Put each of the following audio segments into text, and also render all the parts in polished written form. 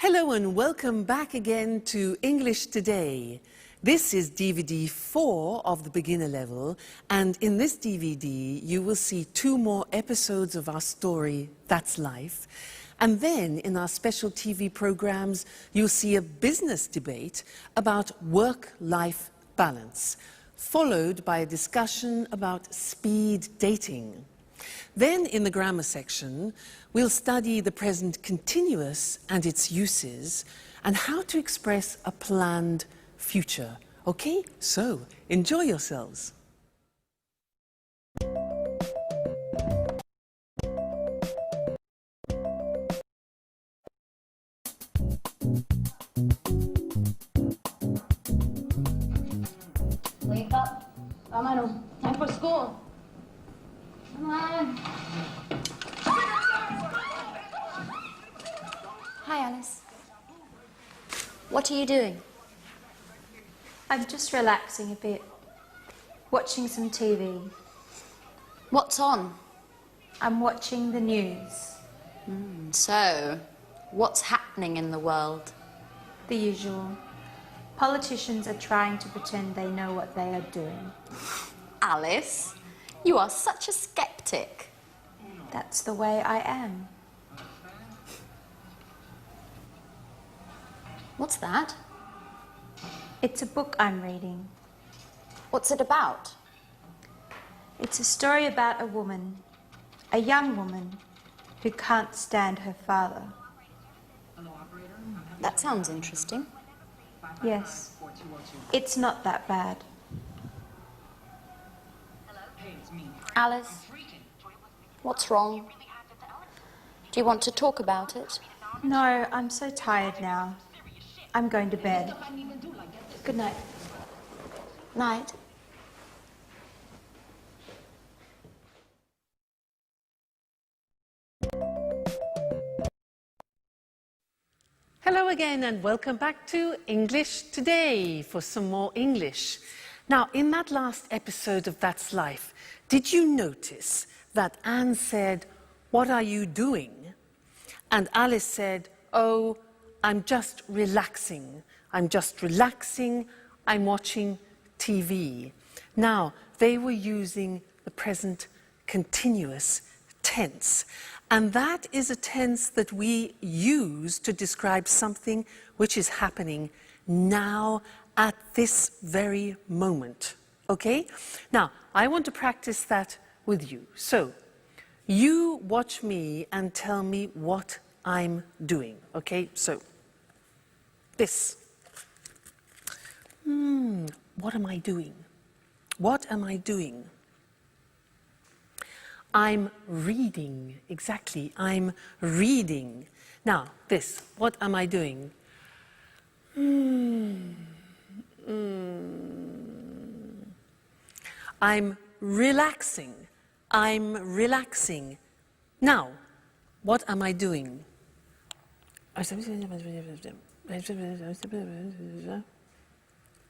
Hello and welcome back again to English Today. This is DVD 4 of the beginner level, and in this DVD you will see 2 more episodes of our story, That's Life. And then in our special TV programs you'll see a business debate about work-life balance, followed by a discussion about speed dating. Then in the grammar section, we'll study the present continuous and its uses and how to express a planned future. Okay, so enjoy yourselves. Wake up. Vámonos. Time for school. Come on. Hi, Alice. What are you doing? I'm just relaxing a bit, watching some TV. What's on? I'm watching the news. So, what's happening in the world? The usual. Politicians are trying to pretend they know what they are doing. Alice, you are such a skeptic. That's the way I am. What's that? It's a book I'm reading. What's it about? It's a story about a woman, a young woman, who can't stand her father. That sounds interesting. Yes, it's not that bad. Alice, what's wrong? Do you want to talk about it? No, I'm so tired now. I'm going to bed. Good night. Night. Hello again and welcome back to English Today for some more English. Now, in that last episode of That's Life, did you notice that Anne said, "What are you doing?" And Alice said, "Oh, I'm just relaxing. I'm just relaxing. I'm watching TV." Now, they were using the present continuous tense. And that is a tense that we use to describe something which is happening now at this very moment. Okay? Now, I want to practice that with you. So, you watch me and tell me what I'm doing. Okay? So, this. What am I doing? What am I doing? I'm reading. Exactly. I'm reading. Now, this. What am I doing? I'm relaxing. I'm relaxing. Now, what am I doing?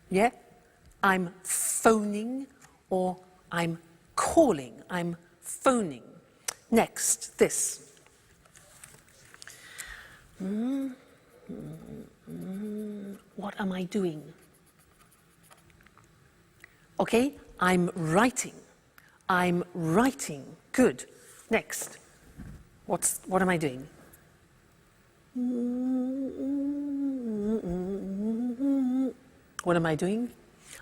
Yeah? I'm phoning or I'm calling. I'm phoning. Next, this. What am I doing? Okay, I'm writing. I'm writing. Good. Next. What am I doing? What am I doing?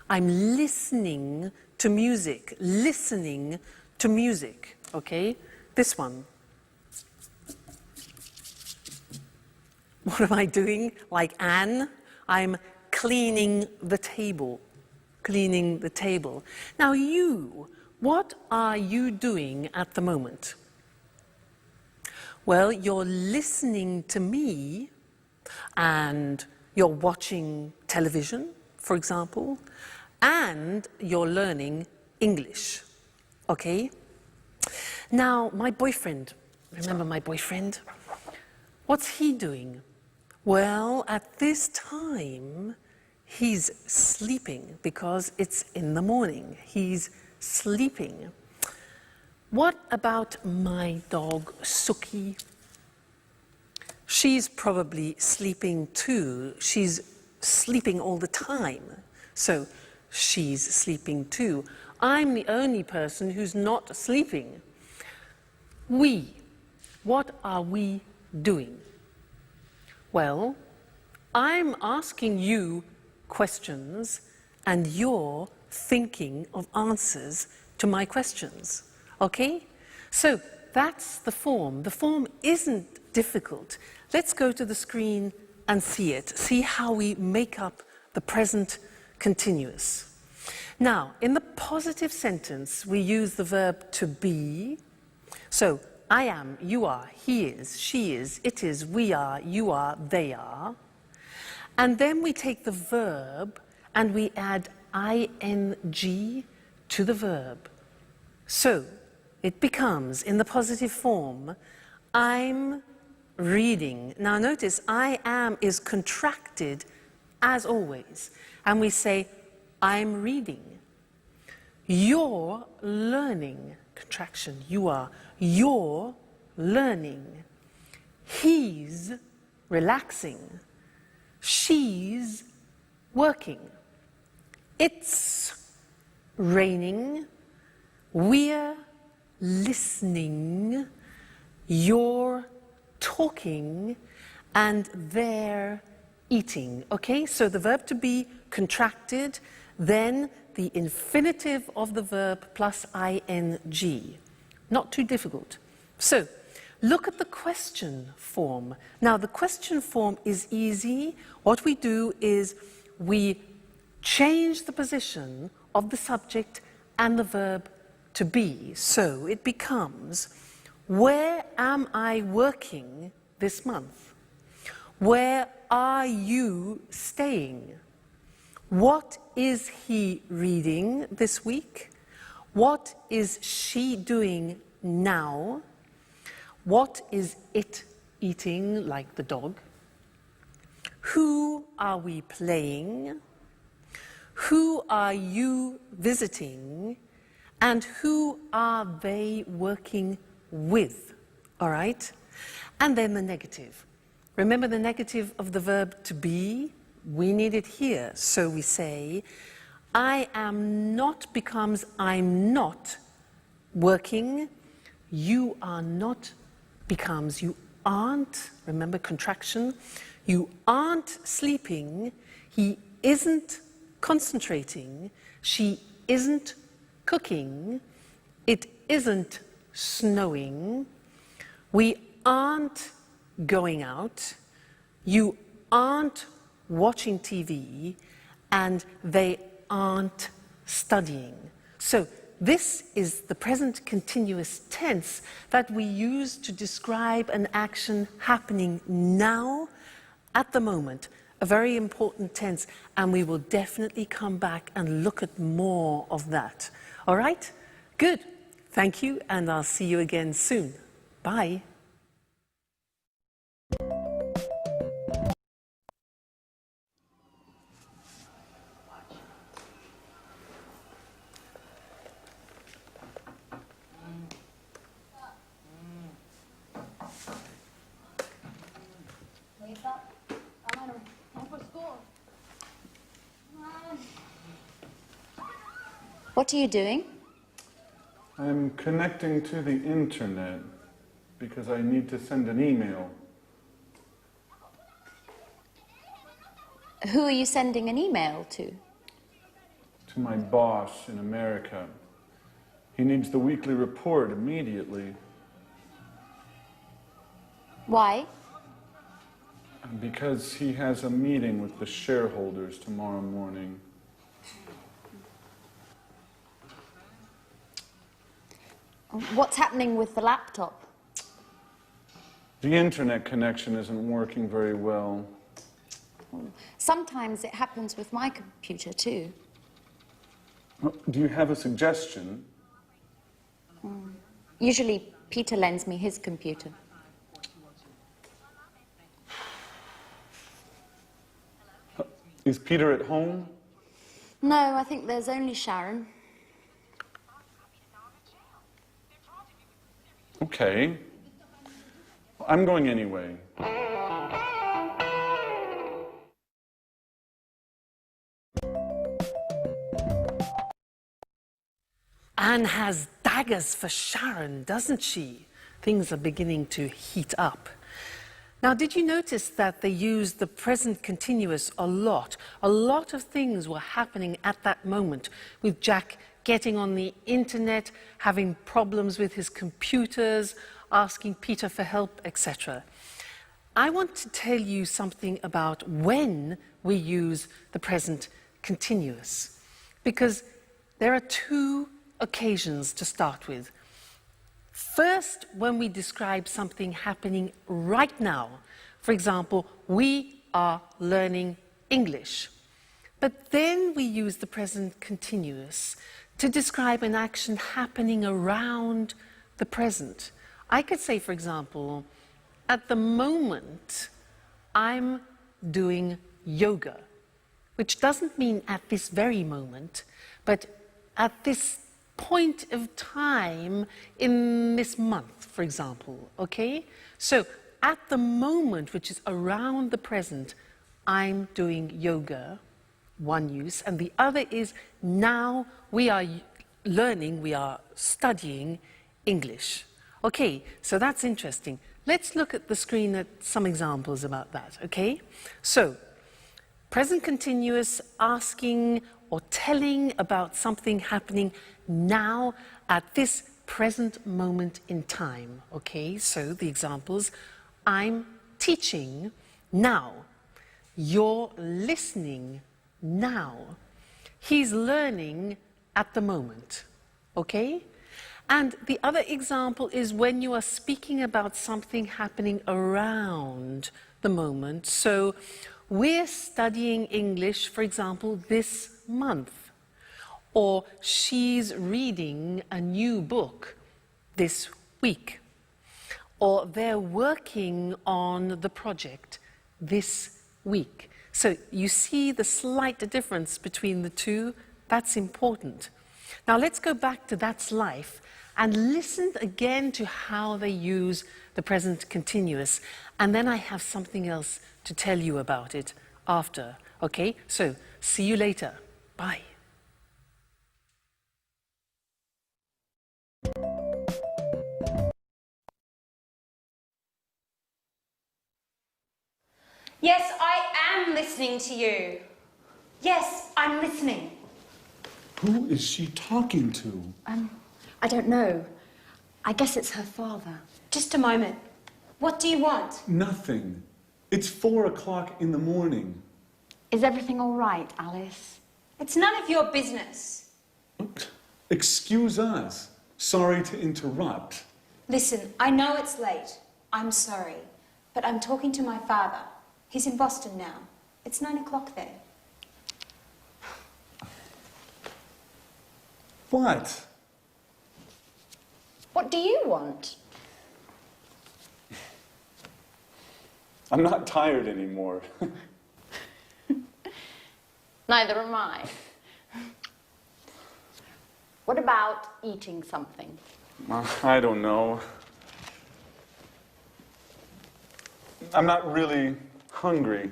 I'm listening to music. Listening to music. Okay? This one. What am I doing? Like Anne, I'm cleaning the table. Cleaning the table. Now you, what are you doing at the moment? Well, you're listening to me and you're watching television, for example, and you're learning English. Okay? Now, my boyfriend, remember my boyfriend? What's he doing? Well, at this time, he's sleeping because it's in the morning. He's sleeping. What about my dog, Suki? She's probably sleeping too. She's sleeping all the time. So she's sleeping too. I'm the only person who's not sleeping. We. What are we doing? Well, I'm asking you questions and you're thinking of answers to my questions. Okay? So that's the form. The form isn't difficult. Let's go to the screen and see it. See how we make up the present continuous. Now, in the positive sentence, we use the verb to be. So, I am, you are, he is, she is, it is, we are, you are, they are. And then we take the verb and we add ing to the verb. So, it becomes, in the positive form, I'm reading. Now notice, I am is contracted as always. And we say, I'm reading. You're learning, contraction, you are. You're learning. He's relaxing. She's working. It's raining. We're listening. You're talking. And they're eating. Okay, so the verb to be contracted, then the infinitive of the verb plus ing. Not too difficult. So, look at the question form. Now, the question form is easy. What we do is we change the position of the subject and the verb to be. So, it becomes, where am I working this month? Where are you staying? What is he reading this week? What is she doing now? What is it eating, like the dog? Who are we playing? Who are you visiting? And who are they working with? All right? And then the negative. Remember the negative of the verb to be? We need it here. So we say, I am not becomes I'm not working. You are not becomes you aren't. Remember contraction. You aren't sleeping. He isn't concentrating. She isn't cooking. It isn't snowing. We aren't going out. You aren't watching TV. And they aren't studying. So this is the present continuous tense that we use to describe an action happening now, at the moment. A very important tense, and we will definitely come back and look at more of that. All right? Good. Thank you, and I'll see you again soon. Bye. Wake up. Come on, time for school. Come on. What are you doing? I'm connecting to the internet because I need to send an email. Who are you sending an email to? To my boss in America. He needs the weekly report immediately. Why? Because he has a meeting with the shareholders tomorrow morning. What's happening with the laptop? The internet connection isn't working very well. Sometimes it happens with my computer too. Do you have a suggestion? Usually Peter lends me his computer. Is Peter at home? No, I think there's only Sharon. Okay. I'm going anyway. Anne has daggers for Sharon, doesn't she? Things are beginning to heat up. Now, did you notice that they used the present continuous a lot? A lot of things were happening at that moment, with Jack getting on the internet, having problems with his computers, asking Peter for help, etc. I want to tell you something about when we use the present continuous, because there are two occasions to start with. First, when we describe something happening right now. For example, we are learning English. But then we use the present continuous to describe an action happening around the present. I could say, for example, at the moment, I'm doing yoga, which doesn't mean at this very moment, but at this point of time in this month, for example, okay? So at the moment, which is around the present, I'm doing yoga, one use, and the other is now we are learning, we are studying English. Okay, so that's interesting. Let's look at the screen at some examples about that, okay? So, present continuous, asking or telling about something happening now at this present moment in time, okay? So the examples, I'm teaching now. You're listening now. He's learning at the moment, okay? And the other example is when you are speaking about something happening around the moment. So we're studying English, for example, this month. Or she's reading a new book this week. Or they're working on the project this week. So you see the slight difference between the two? That's important. Now let's go back to That's Life and listen again to how they use the present continuous. And then I have something else to tell you about it after. Okay? So see you later. Bye. Yes, I am listening to you. Yes, I'm listening. Who is she talking to? I don't know. I guess it's her father. Just a moment. What do you want? Nothing. It's 4 o'clock in the morning. Is everything all right, Alice? It's none of your business. Excuse us. Sorry to interrupt. Listen, I know it's late. I'm sorry. But I'm talking to my father. He's in Boston now. It's 9 o'clock there. What? What do you want? I'm not tired anymore. Neither am I. What about eating something? I don't know. I'm not really hungry.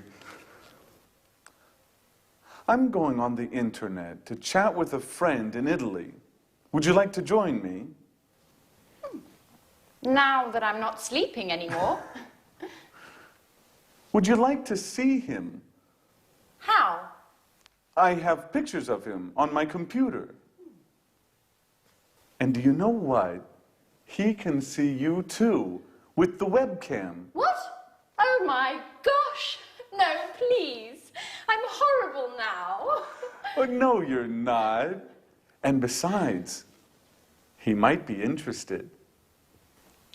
I'm going on the internet to chat with a friend in Italy. Would you like to join me? Now that I'm not sleeping anymore. Would you like to see him? How? I have pictures of him on my computer. And do you know what? He can see you too, with the webcam. What? Oh my gosh! No, please. I'm horrible now. Oh, no, you're not. And besides, he might be interested.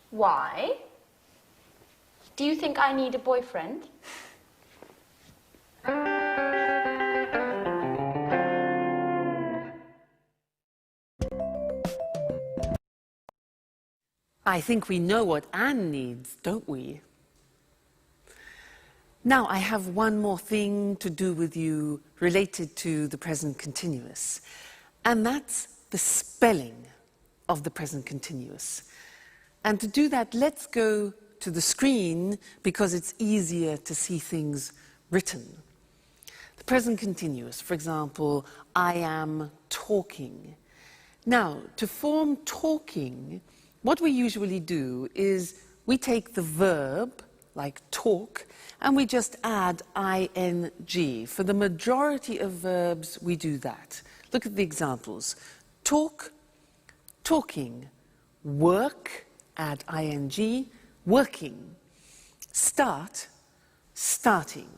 Why? Do you think I need a boyfriend? I think we know what Anne needs, don't we? Now, I have one more thing to do with you related to the present continuous, and that's the spelling of the present continuous. And to do that, let's go to the screen because it's easier to see things written. The present continuous, for example, I am talking. Now, to form talking, what we usually do is we take the verb, like talk, and we just add ing. For the majority of verbs, we do that. Look at the examples. Talk, talking. Work, add ing, working. Start, starting.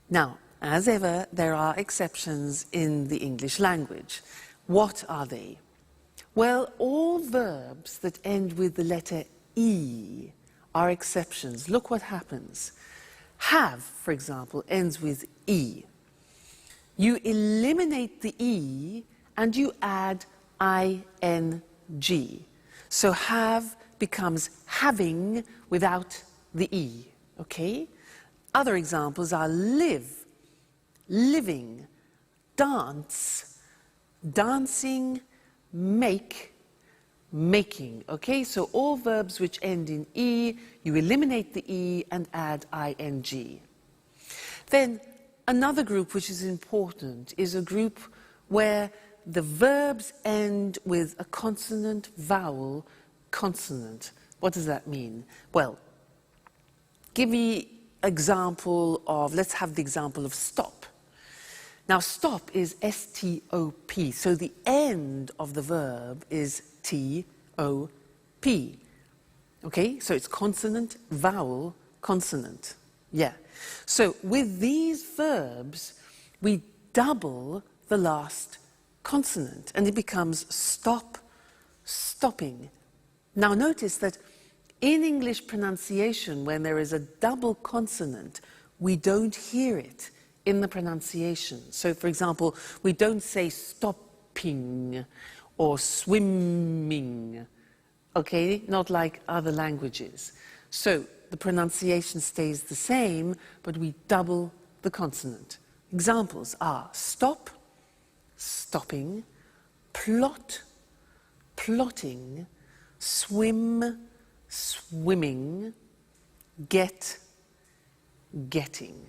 Now, as ever, there are exceptions in the English language. What are they? Well, all verbs that end with the letter E are exceptions. Look what happens. Have, for example, ends with E. You eliminate the E and you add ing. So have becomes having without the E, okay? Other examples are live, living, dance, dancing, make, making, okay? So all verbs which end in E, you eliminate the E and add ing. Then another group which is important is a group where the verbs end with a consonant, vowel, consonant. What does that mean? Well, give me example of, let's have the example of stop. Now, stop is S-T-O-P, so the end of the verb is T-O-P. Okay, so it's consonant, vowel, consonant. Yeah. So with these verbs, we double the last consonant, and it becomes stop, stopping. Now, notice that in English pronunciation, when there is a double consonant, we don't hear it in the pronunciation. So, for example, we don't say stopping or swimming, okay? Not like other languages. So, the pronunciation stays the same, but we double the consonant. Examples are stop, stopping, plot, plotting, swim, swimming, get, getting.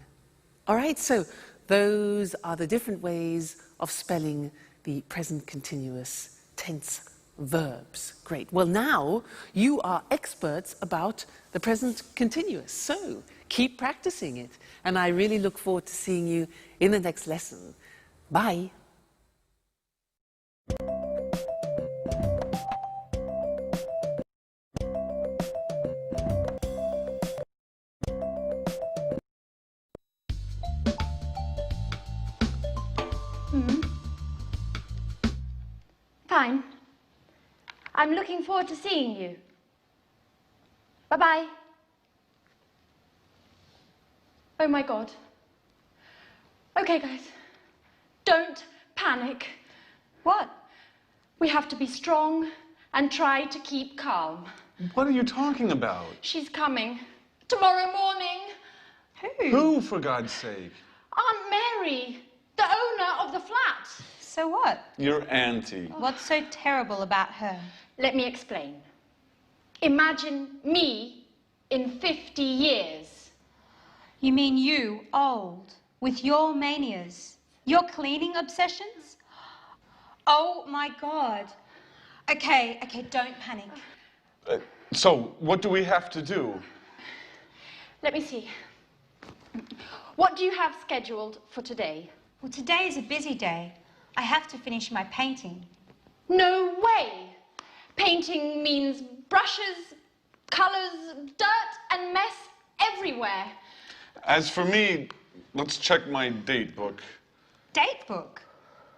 All right, so those are the different ways of spelling the present continuous tense verbs. Great. Well, now you are experts about the present continuous, so keep practicing it. And I really look forward to seeing you in the next lesson. Bye. Fine. I'm looking forward to seeing you. Bye-bye. Oh my God. Okay, guys. Don't panic. What? We have to be strong and try to keep calm. What are you talking about? She's coming. Tomorrow morning. Who, for God's sake? Aunt Mary, the owner of the flat. So what? Your auntie. What's so terrible about her? Let me explain. Imagine me in 50 years. You mean you, old, with your manias, your cleaning obsessions? Oh my God. Okay, don't panic. So, what do we have to do? Let me see. What do you have scheduled for today? Well, today is a busy day. I have to finish my painting. No way! Painting means brushes, colours, dirt and mess everywhere. As for me, let's check my date book. Date book?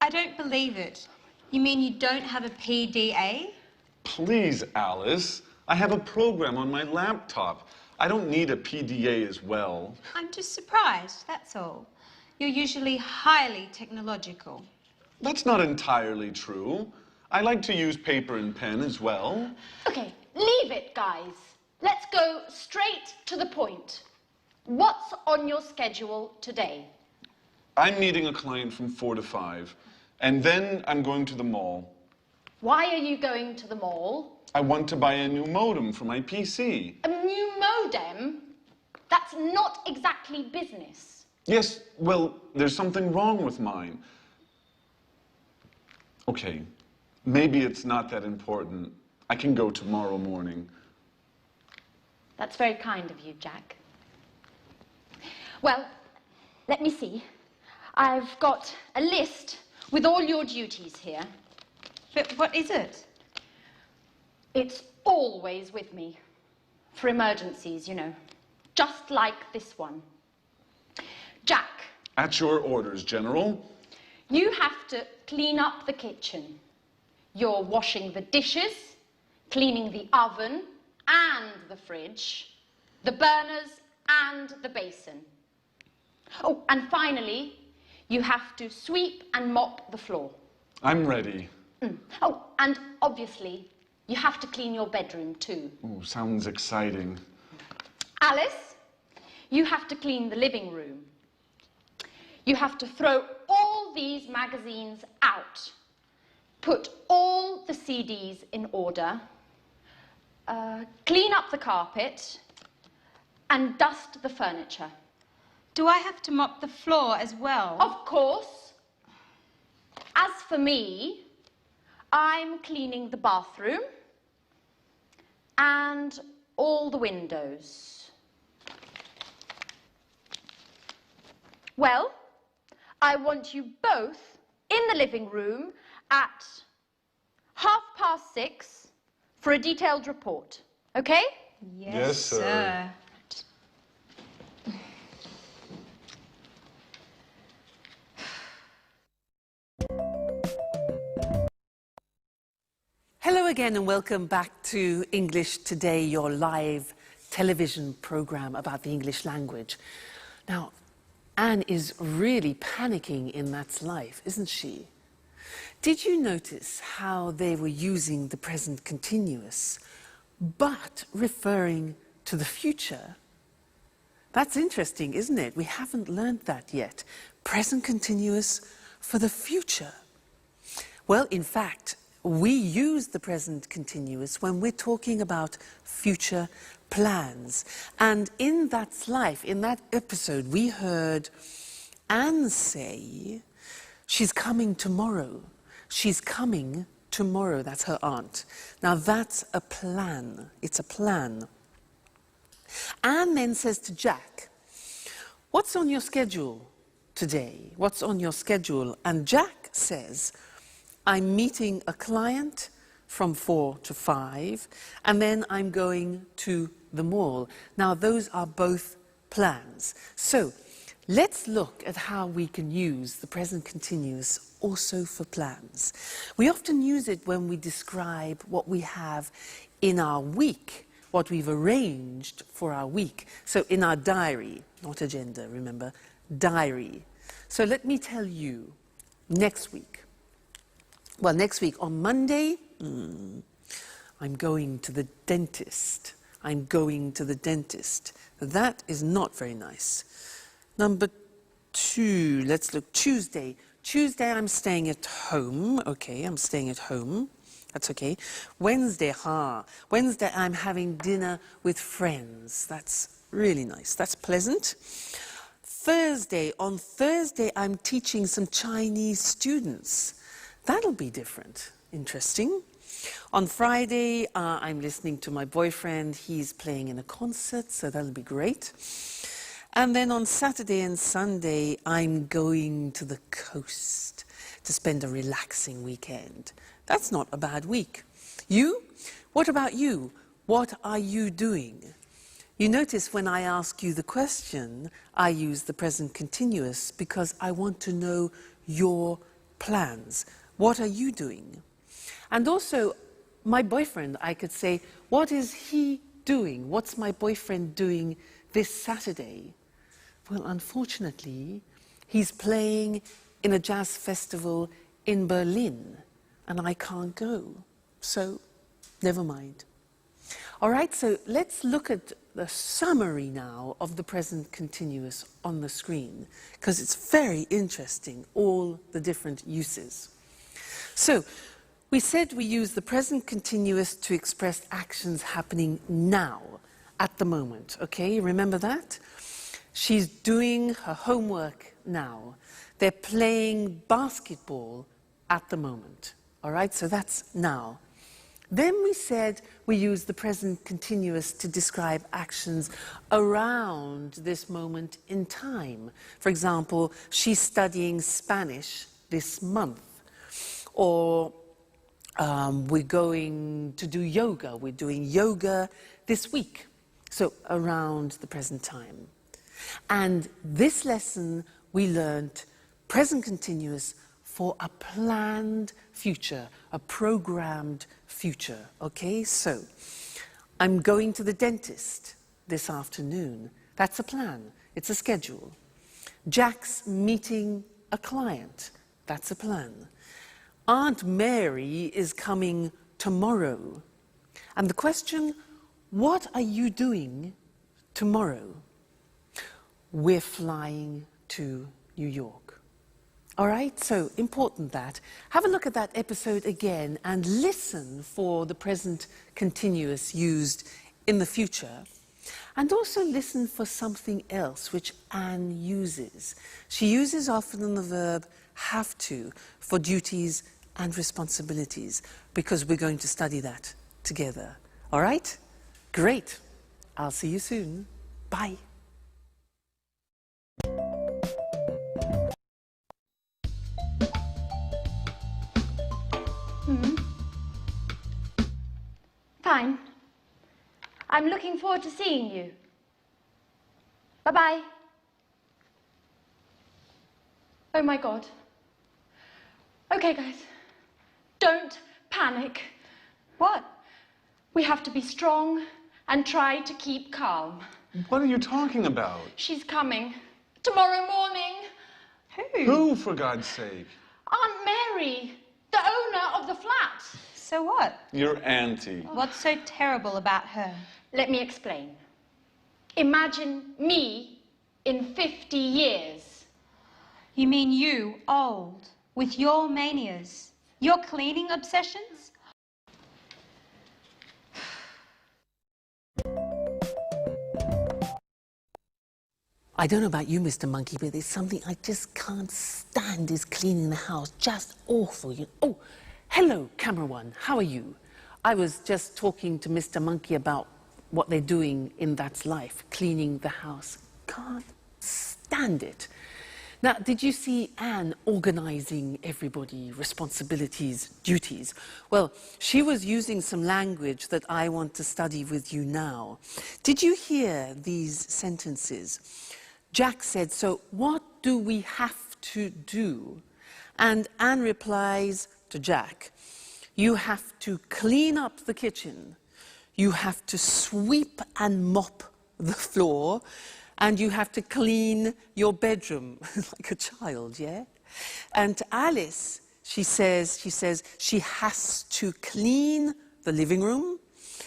I don't believe it. You mean you don't have a PDA? Please, Alice. I have a program on my laptop. I don't need a PDA as well. I'm just surprised, that's all. You're usually highly technological. That's not entirely true. I like to use paper and pen as well. Okay, leave it, guys. Let's go straight to the point. What's on your schedule today? I'm meeting a client from 4 to 5, and then I'm going to the mall. Why are you going to the mall? I want to buy a new modem for my PC. A new modem? That's not exactly business. Yes, well, there's something wrong with mine. Okay, Maybe it's not that important. I can go tomorrow morning. That's very kind of you, Jack. Well, let me see. I've got a list with all your duties here. But what is it? It's always with me. For emergencies, you know. Just like this one. Jack. At your orders, General. You have to clean up the kitchen. You're washing the dishes, cleaning the oven and the fridge, the burners and the basin. Oh, and finally, you have to sweep and mop the floor. I'm ready. Oh, and obviously, you have to clean your bedroom too. Ooh, sounds exciting. Alice, you have to clean the living room. You have to throw all these magazines out. Put all the CDs in order. Clean up the carpet. And dust the furniture. Do I have to mop the floor as well? Of course. As for me, I'm cleaning the bathroom and all the windows. Well, I want you both in the living room at 6:30 for a detailed report, okay? Yes, sir. Hello again and welcome back to English Today, your live television program about the English language. Now, Anne is really panicking in That's Life, isn't she? Did you notice how they were using the present continuous, but referring to the future? That's interesting, isn't it? We haven't learned that yet. Present continuous for the future. Well, in fact, we use the present continuous when we're talking about future plans. And in That's Life, in that episode, we heard Anne say, she's coming tomorrow. She's coming tomorrow. That's her aunt. Now that's a plan. It's a plan. Anne then says to Jack, what's on your schedule today? What's on your schedule? And Jack says, I'm meeting a client from 4 to 5, and then I'm going to the mall. Now, those are both plans. So, let's look at how we can use the present continuous also for plans. We often use it when we describe what we have in our week, what we've arranged for our week. So, in our diary, not agenda, remember, diary. So, let me tell you, next week. Well, next week on Monday, I'm going to the dentist. I'm going to the dentist. That is not very nice. Number 2, let's look, Tuesday. Tuesday, I'm staying at home. Okay, I'm staying at home. That's okay. Wednesday, Wednesday, I'm having dinner with friends. That's really nice. That's pleasant. Thursday, on Thursday, I'm teaching some Chinese students. That'll be different. Interesting. On Friday, I'm listening to my boyfriend. He's playing in a concert, so that'll be great. And then on Saturday and Sunday, I'm going to the coast to spend a relaxing weekend. That's not a bad week. You? What about you? What are you doing? You notice when I ask you the question, I use the present continuous because I want to know your plans. What are you doing? And also, my boyfriend, I could say, what is he doing? What's my boyfriend doing this Saturday? Well, unfortunately, he's playing in a jazz festival in Berlin, and I can't go. So, never mind. All right, so let's look at the summary now of the present continuous on the screen, because it's very interesting, all the different uses. So, we said we use the present continuous to express actions happening now, at the moment, okay? Remember that? She's doing her homework now. They're playing basketball at the moment. All right, so that's now. Then we said we use the present continuous to describe actions around this moment in time. For example, she's studying Spanish this month. Or we're going to do yoga. We're doing yoga this week. So around the present time. And this lesson we learned present continuous for a planned future, a programmed future. Okay, so I'm going to the dentist this afternoon. That's a plan. It's a schedule. Jack's meeting a client. That's a plan. Aunt Mary is coming tomorrow. And the question, what are you doing tomorrow? We're flying to New York. All right, so important that. Have a look at that episode again and listen for the present continuous used in the future. And also listen for something else which Anne uses. She uses often the verb have to for duties and responsibilities because we're going to study that together. All right? Great. I'll see you soon. Bye. Fine. I'm looking forward to seeing you. Bye-bye. Oh my God. Okay, guys. Don't panic. What? We have to be strong and try to keep calm. What are you talking about? She's coming. Tomorrow morning. Who, for God's sake? Aunt Mary, the owner of the flat. So what? Your auntie. What's so terrible about her? Let me explain. Imagine me in 50 years. You mean you, old, with your manias, your cleaning obsessions? I don't know about you, Mr. Monkey, but there's something I just can't stand is cleaning the house. Just awful. Oh, hello, camera one. How are you? I was just talking to Mr. Monkey about what they're doing in That's Life, cleaning the house. Can't stand it. Now, did you see Anne organizing everybody, responsibilities, duties? Well, she was using some language that I want to study with you now. Did you hear these sentences? Jack said, so what do we have to do? And Anne replies to Jack, you have to clean up the kitchen, you have to sweep and mop the floor, and you have to clean your bedroom like a child, yeah? And to Alice, she says she has to clean the living room,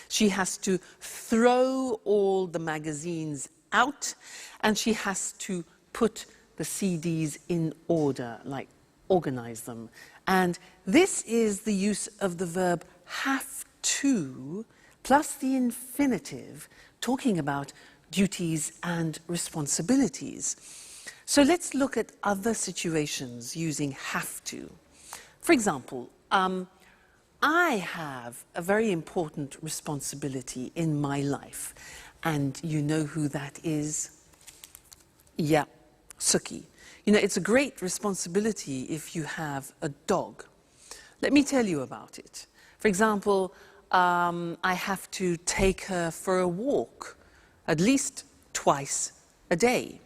she has to throw all the magazines out, and she has to put the CDs in order, like organize them. And this is the use of the verb have to plus the infinitive, talking about duties and responsibilities. So let's look at other situations using have to. For example, I have a very important responsibility in my life. And you know who that is? Yeah, Suki. You know, it's a great responsibility if you have a dog. Let me tell you about it. For example, I have to take her for a walk at least twice a day.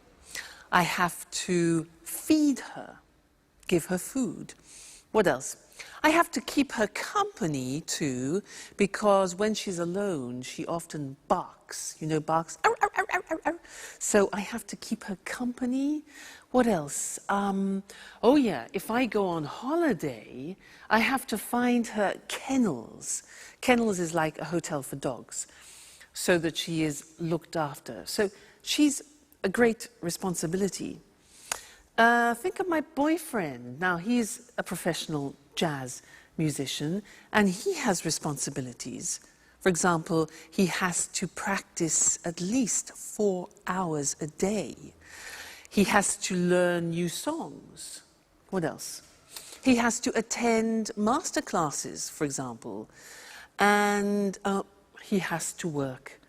I have to feed her, give her food. What else? I have to keep her company too, because when she's alone, she often barks. You know, barks. Arr, arr, arr, arr, arr. So I have to keep her company. What else? Oh yeah, if I go on holiday, I have to find her kennels. Kennels is like a hotel for dogs, so that she is looked after. So she's a great responsibility. Think of my boyfriend. Now, he's a professional jazz musician, and he has responsibilities. For example, he has to practice at least 4 hours a day. He has to learn new songs. What else? He has to attend master classes, for example, and he has to work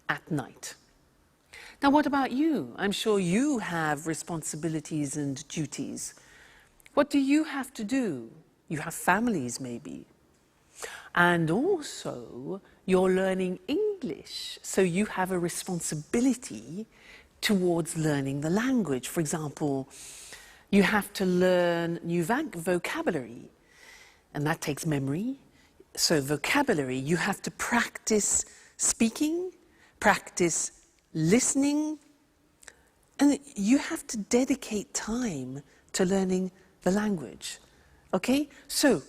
at night. Now, what about you? I'm sure you have responsibilities and duties. What do you have to do? You have families, maybe. And also, you're learning English, so you have a responsibility towards learning the language. For example, you have to learn new vocabulary, and that takes memory. So vocabulary, you have to practice speaking, practice listening, and you have to dedicate time to learning the language. Okay? So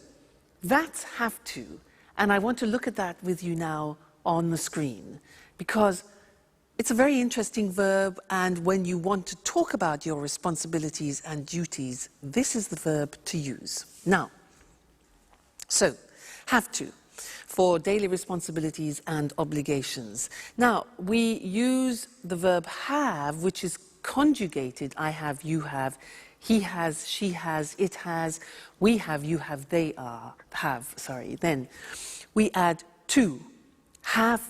that's have to, and I want to look at that with you now on the screen, because it's a very interesting verb, and when you want to talk about your responsibilities and duties, this is the verb to use. Now, so, have to, for daily responsibilities and obligations. Now, we use the verb have, which is conjugated. I have, you have, he has, she has, it has, we have, you have, they have. Then we add to, have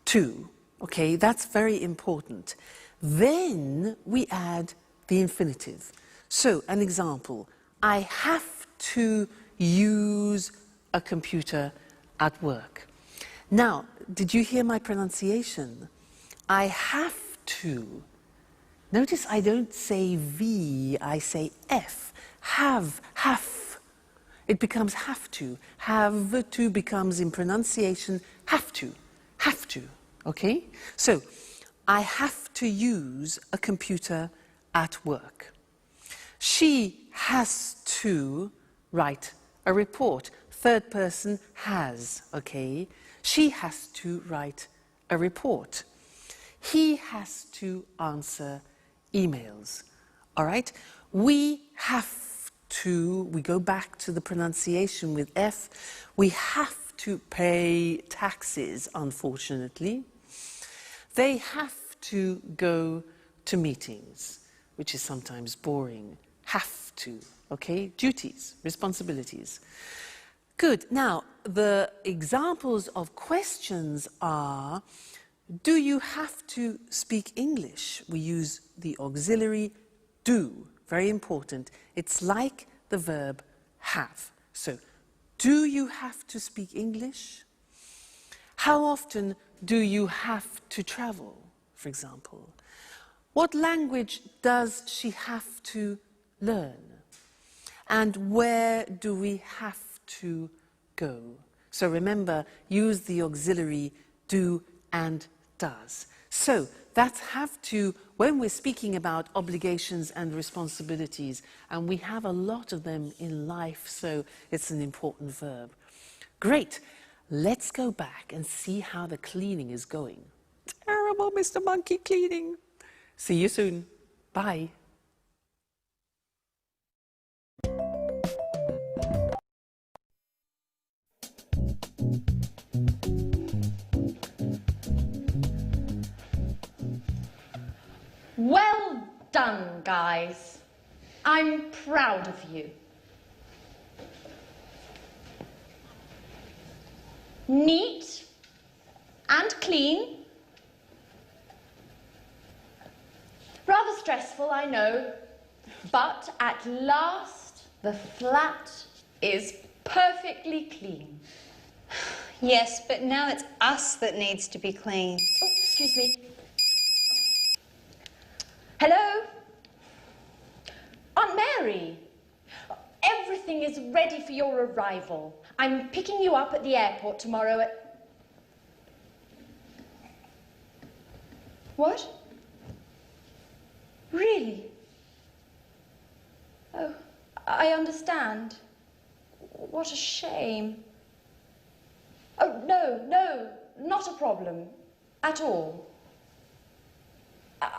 to. Okay, that's very important. Then we add the infinitive. So, an example, I have to use a computer at work. Now, did you hear my pronunciation? I have to. Notice I don't say V, I say F. Have. It becomes have to. Have to becomes in pronunciation have to. Okay? So, I have to use a computer at work. She has to write a report. Third person has, okay? She has to write a report. He has to answer emails, all right? We have to, we go back to the pronunciation with F, we have to pay taxes, unfortunately. They have to go to meetings, which is sometimes boring. Have to, okay? Duties, responsibilities. Good. Now, the examples of questions are, do you have to speak English? We use the auxiliary do, very important. It's like the verb have. So, do you have to speak English? How often do you have to travel, for example? What language does she have to learn? And where do we have to go? So remember, use the auxiliary do and does. So that's have to when we're speaking about obligations and responsibilities, and we have a lot of them in life, so it's an important verb. Great. Let's go back and see how the cleaning is going. Terrible, Mr. Monkey cleaning. See you soon. Bye. Well done, guys. I'm proud of you. Neat and clean. Rather stressful, I know, but at last the flat is perfectly clean. Yes, but now it's us that needs to be clean. Oh, excuse me. Hello? Aunt Mary, everything is ready for your arrival. I'm picking you up at the airport tomorrow at... What? Really? Oh, I understand. What a shame. Oh, no, not a problem. At all.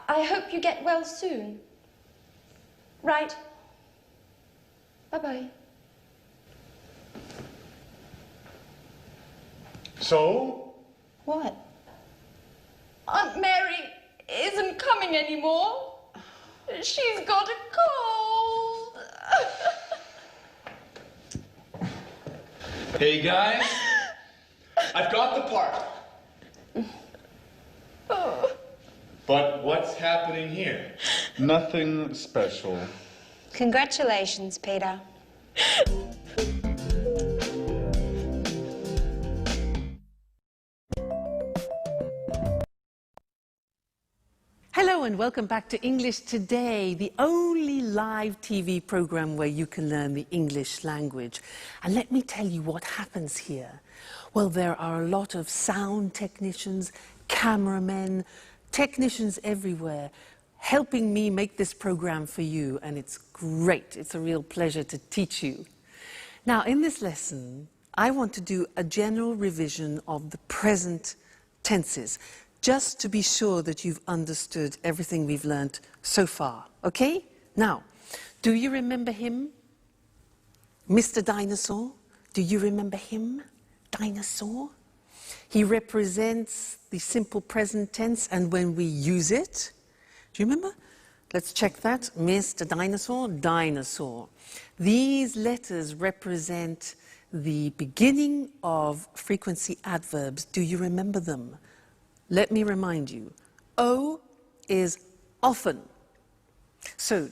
I hope you get well soon. Right. Bye-bye. So? What? Aunt Mary isn't coming anymore. She's got a cold. Hey guys, I've got the part. But what's happening here? Nothing special. Congratulations, Peter. Hello and welcome back to English Today, the only live TV program where you can learn the English language. And let me tell you what happens here. Well, there are a lot of sound technicians, cameramen, technicians everywhere helping me make this program for you, and it's great. It's a real pleasure to teach you. Now, in this lesson, I want to do a general revision of the present tenses, just to be sure that you've understood everything we've learnt so far, okay? Now, do you remember him? Mr. Dinosaur? Do you remember him? Dinosaur? He represents the simple present tense, and when we use it, do you remember? Let's check that. Mr. Dinosaur, dinosaur. These letters represent the beginning of frequency adverbs. Do you remember them? Let me remind you. O is often. So,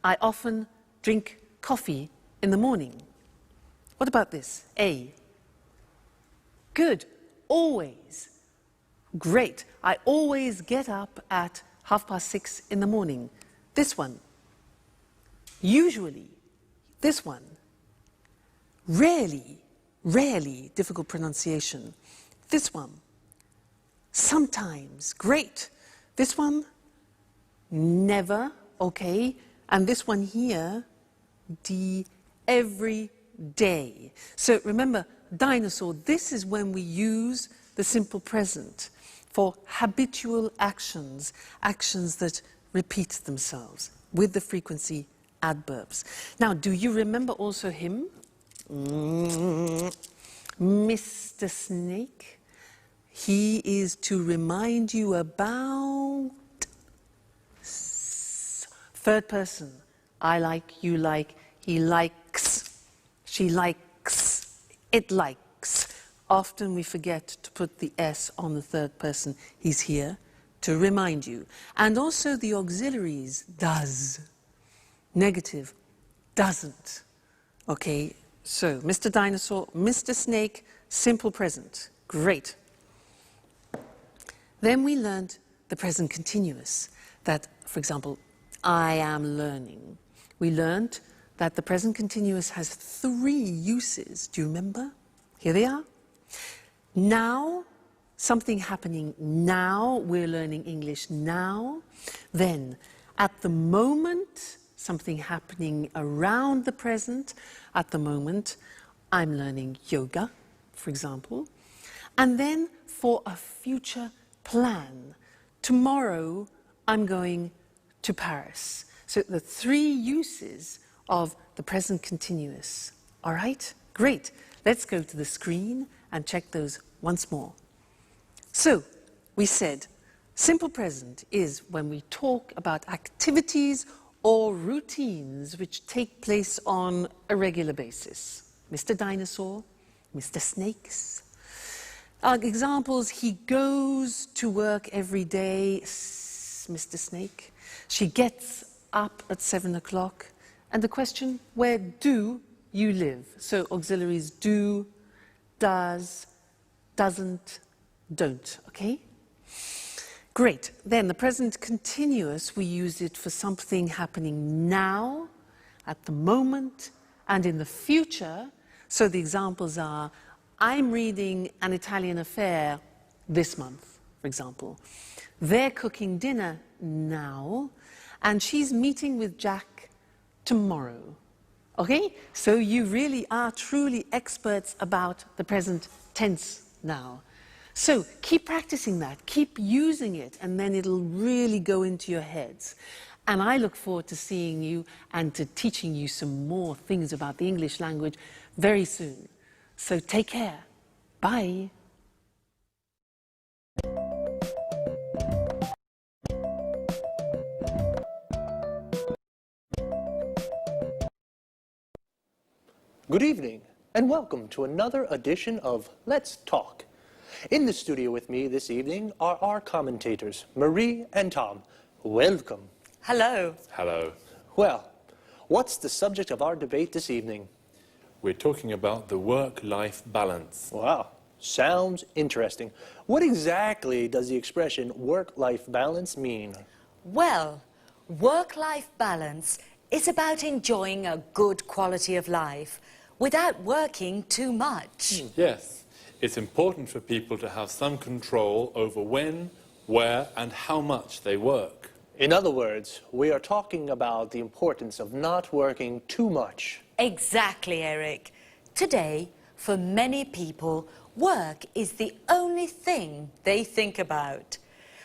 I often drink coffee in the morning. What about this? A. Good. Always. Great. I always get up at 6:30 in the morning. This one. Usually. This one. Rarely. Rarely. Difficult pronunciation. This one. Sometimes. Great. This one. Never. Okay. And this one here. Every day. So remember, dinosaur, this is when we use the simple present for habitual actions, actions that repeat themselves with the frequency adverbs. Now, do you remember also him? Mr. Snake. He is to remind you about third person. I like, you like, he likes, she likes, it likes. Often we forget to put the S on the third person. He's here to remind you. And also the auxiliaries, does. Negative, doesn't. Okay, so Mr. Dinosaur, Mr. Snake, simple present. Great. Then we learned the present continuous. That, for example, I am learning. We learned that the present continuous has 3 uses. Do you remember? Here they are. Now, something happening now, we're learning English now. Then, at the moment, something happening around the present. At the moment, I'm learning yoga, for example. And then, for a future plan, tomorrow, I'm going to Paris. So, the 3 uses of the present continuous. All right? Great. Let's go to the screen and check those once more. So, we said simple present is when we talk about activities or routines which take place on a regular basis. Mr. Dinosaur, Mr. Snakes. Examples, he goes to work every day, Mr. Snake. She gets up at 7 o'clock. And the question, where do you live? So auxiliaries do, does, doesn't, don't, okay? Great. Then the present continuous, we use it for something happening now, at the moment, and in the future. So the examples are, I'm reading An Italian Affair this month, for example. They're cooking dinner now, and she's meeting with Jack tomorrow. Okay? So you really are truly experts about the present tense now. So keep practicing that, keep using it, and then it'll really go into your heads. And I look forward to seeing you and to teaching you some more things about the English language very soon. So take care. Bye. Good evening, and welcome to another edition of Let's Talk. In the studio with me this evening are our commentators, Marie and Tom. Welcome. Hello. Hello. Well, what's the subject of our debate this evening? We're talking about the work-life balance. Wow, sounds interesting. What exactly does the expression work-life balance mean? Well, work-life balance is about enjoying a good quality of life without working too much. Yes, it's important for people to have some control over when, where, and how much they work. In other words, we are talking about the importance of not working too much. Exactly, Eric. Today, for many people, work is the only thing they think about.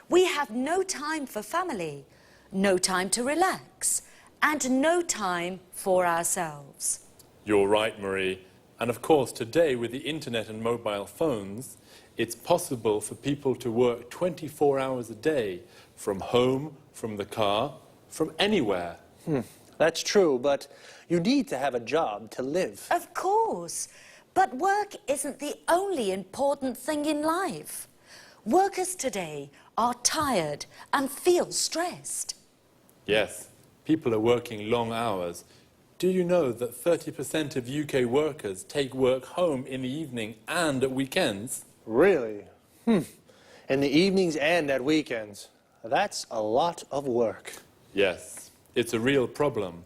We have no time for family, no time to relax, and no time for ourselves. You're right, Marie. And of course, today with the internet and mobile phones, it's possible for people to work 24 hours a day from home, from the car, from anywhere. That's true, but you need to have a job to live. Of course, but work isn't the only important thing in life. Workers today are tired and feel stressed. Yes, people are working long hours. Do you know that 30% of UK workers take work home in the evening and at weekends? Really? In the evenings and at weekends. That's a lot of work. Yes, it's a real problem.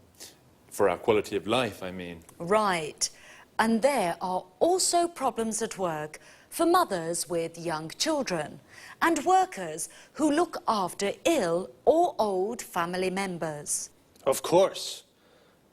For our quality of life, I mean. Right. And there are also problems at work for mothers with young children and workers who look after ill or old family members. Of course.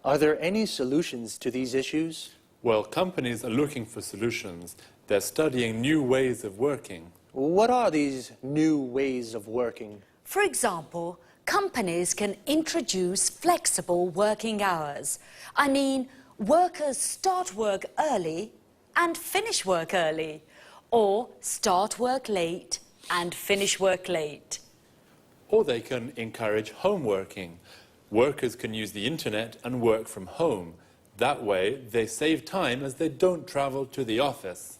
Are there any solutions to these issues? Well, companies are looking for solutions. They're studying new ways of working. What are these new ways of working? For example, companies can introduce flexible working hours. I mean, workers start work early and finish work early, or start work late and finish work late. Or they can encourage home working. Workers can use the internet and work from home. That way, they save time as they don't travel to the office.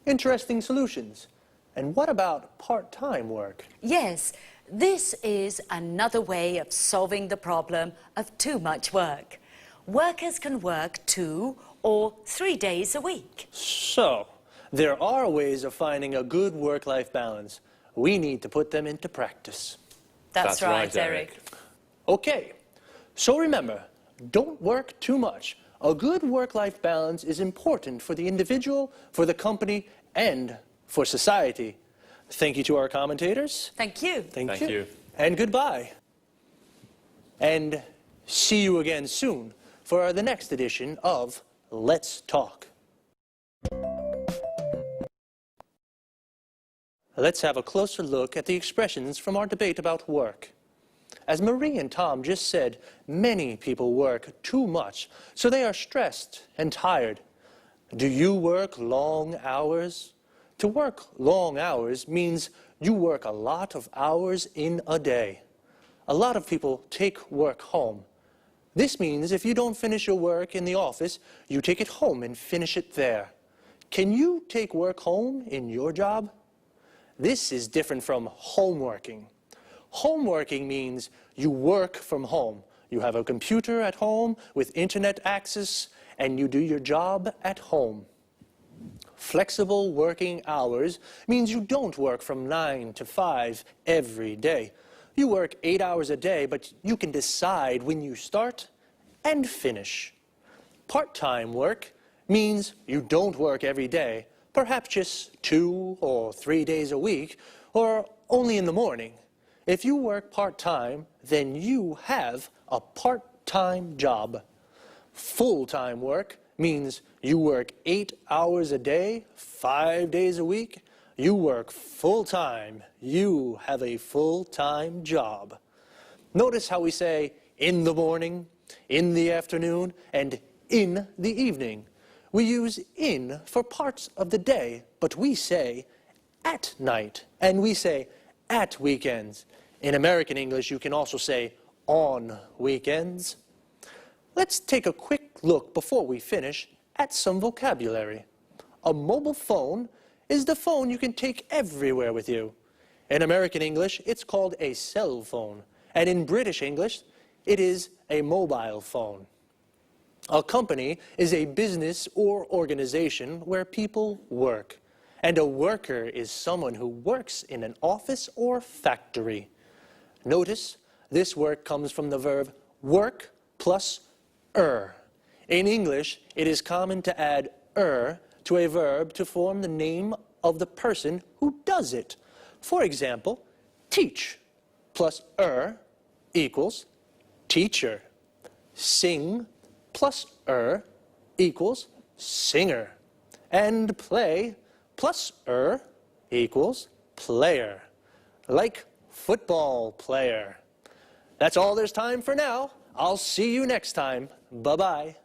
Interesting solutions. And what about part-time work? Yes, this is another way of solving the problem of too much work. Workers can work 2 or 3 days a week. So, there are ways of finding a good work-life balance. We need to put them into practice. That's right, Eric. Okay, so remember, don't work too much. A good work-life balance is important for the individual, for the company, and for society. Thank you to our commentators. Thank you. Thank you. you. And goodbye. And see you again soon for the next edition of Let's Talk. Let's have a closer look at the expressions from our debate about work. As Marie and Tom just said, many people work too much, so they are stressed and tired. Do you work long hours? To work long hours means you work a lot of hours in a day. A lot of people take work home. This means if you don't finish your work in the office, you take it home and finish it there. Can you take work home in your job? This is different from homeworking. Homeworking means you work from home. You have a computer at home with internet access, and you do your job at home. Flexible working hours means you don't work from 9 to 5 every day. You work 8 hours a day, but you can decide when you start and finish. Part-time work means you don't work every day, perhaps just 2 or 3 days a week, or only in the morning. If you work part-time, then you have a part-time job. Full-time work means you work 8 hours a day, 5 days a week. You work full-time. You have a full-time job. Notice how we say in the morning, in the afternoon, and in the evening. We use in for parts of the day, but we say at night, and we say at weekends. In American English, you can also say on weekends. Let's take a quick look before we finish at some vocabulary. A mobile phone is the phone you can take everywhere with you. In American English, it's called a cell phone, and in British English, it is a mobile phone. A company is a business or organization where people work, and a worker is someone who works in an office or factory. Notice, this work comes from the verb work plus er. In English, it is common to add er to a verb to form the name of the person who does it. For example, teach plus er equals teacher. Sing plus er equals singer. And play plus er equals player. Like football player. That's all there's time for now. I'll see you next time. Bye-bye.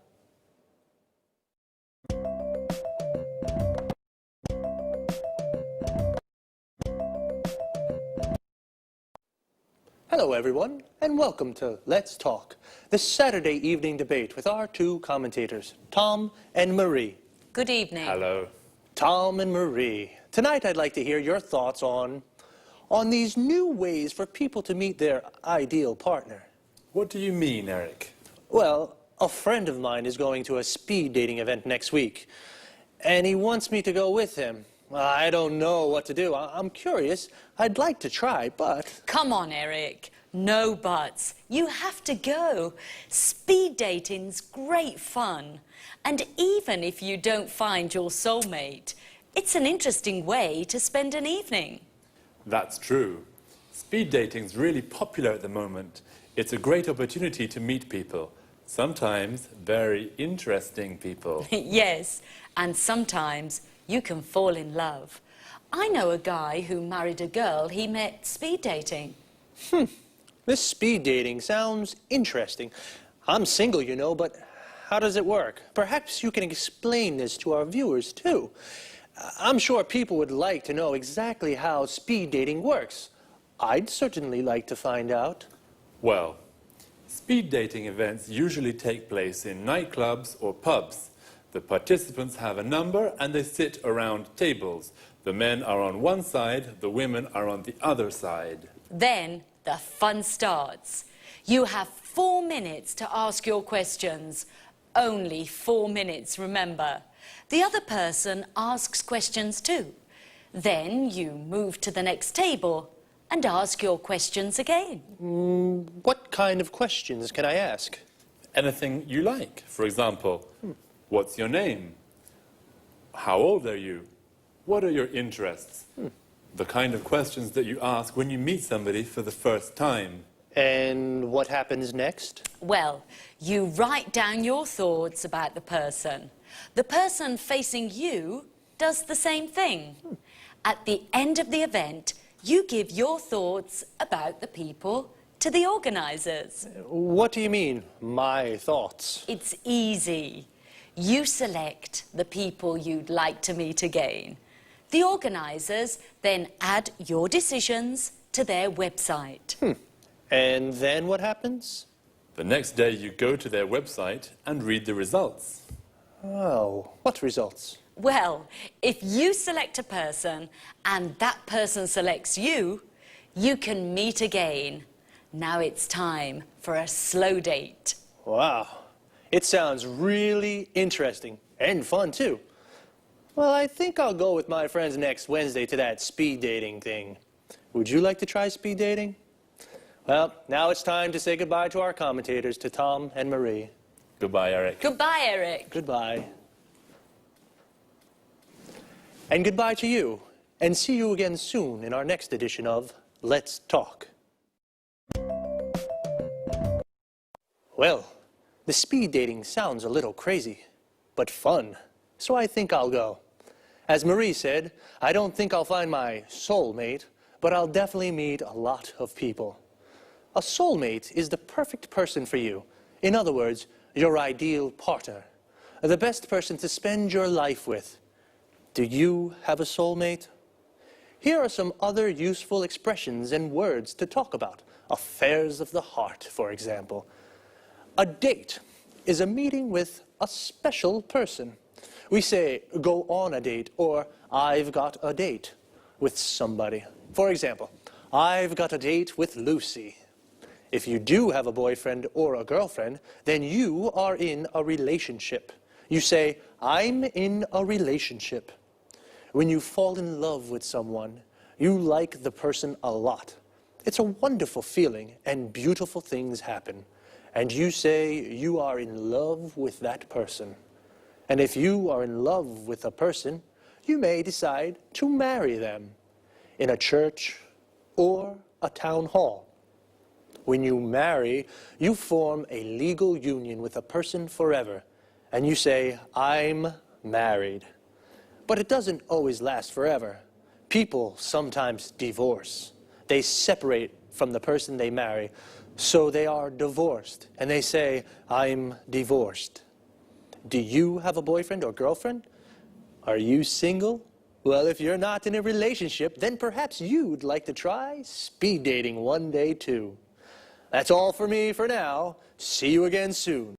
Hello, everyone, and welcome to Let's Talk, the Saturday evening debate with our two commentators, Tom and Marie. Good evening. Hello. Tom and Marie, tonight I'd like to hear your thoughts on these new ways for people to meet their ideal partner. What do you mean, Eric? Well, a friend of mine is going to a speed dating event next week, and he wants me to go with him. I don't know what to do. I'm curious. I'd like to try, but... Come on, Eric. No buts. You have to go. Speed dating's great fun. And even if you don't find your soulmate, it's an interesting way to spend an evening. That's true. Speed dating's really popular at the moment. It's a great opportunity to meet people. Sometimes very interesting people. Yes, and sometimes you can fall in love. I know a guy who married a girl he met speed dating. This speed dating sounds interesting. I'm single, you know, but how does it work? Perhaps you can explain this to our viewers, too. I'm sure people would like to know exactly how speed dating works. I'd certainly like to find out. Well, speed dating events usually take place in nightclubs or pubs. The participants have a number and they sit around tables. The men are on one side, the women are on the other side. Then the fun starts. You have 4 minutes to ask your questions. Only 4 minutes, remember. The other person asks questions too. Then you move to the next table and ask your questions again. What kind of questions can I ask? Anything you like. For example, what's your name? How old are you? What are your interests? The kind of questions that you ask when you meet somebody for the first time. And what happens next? Well, you write down your thoughts about the person. The person facing you does the same thing. At the end of the event, you give your thoughts about the people to the organisers. What do you mean, my thoughts? It's easy. You select the people you'd like to meet again. The organisers then add your decisions to their website. And then what happens? The next day you go to their website and read the results. Oh, what results? Well, if you select a person and that person selects you, you can meet again. Now it's time for a slow date. Wow, it sounds really interesting and fun too. Well, I think I'll go with my friends next Wednesday to that speed dating thing. Would you like to try speed dating? Well, now it's time to say goodbye to our commentators, to Tom and Marie. Goodbye, Eric. Goodbye, Eric. Goodbye. And goodbye to you, and see you again soon in our next edition of Let's Talk. Well, the speed dating sounds a little crazy, but fun, so I think I'll go. As Marie said, I don't think I'll find my soulmate, but I'll definitely meet a lot of people. A soulmate is the perfect person for you. In other words, your ideal partner. The best person to spend your life with. Do you have a soulmate? Here are some other useful expressions and words to talk about. Affairs of the heart, for example. A date is a meeting with a special person. We say, go on a date, or I've got a date with somebody. For example, I've got a date with Lucy. If you do have a boyfriend or a girlfriend, then you are in a relationship. You say, I'm in a relationship. When you fall in love with someone, you like the person a lot. It's a wonderful feeling, and beautiful things happen. And you say you are in love with that person. And if you are in love with a person, you may decide to marry them in a church or a town hall. When you marry, you form a legal union with a person forever, and you say, I'm married. But it doesn't always last forever. People sometimes divorce. They separate from the person they marry, so they are divorced, and they say, I'm divorced. Do you have a boyfriend or girlfriend? Are you single? Well, if you're not in a relationship, then perhaps you'd like to try speed dating one day too. That's all for me for now. See you again soon.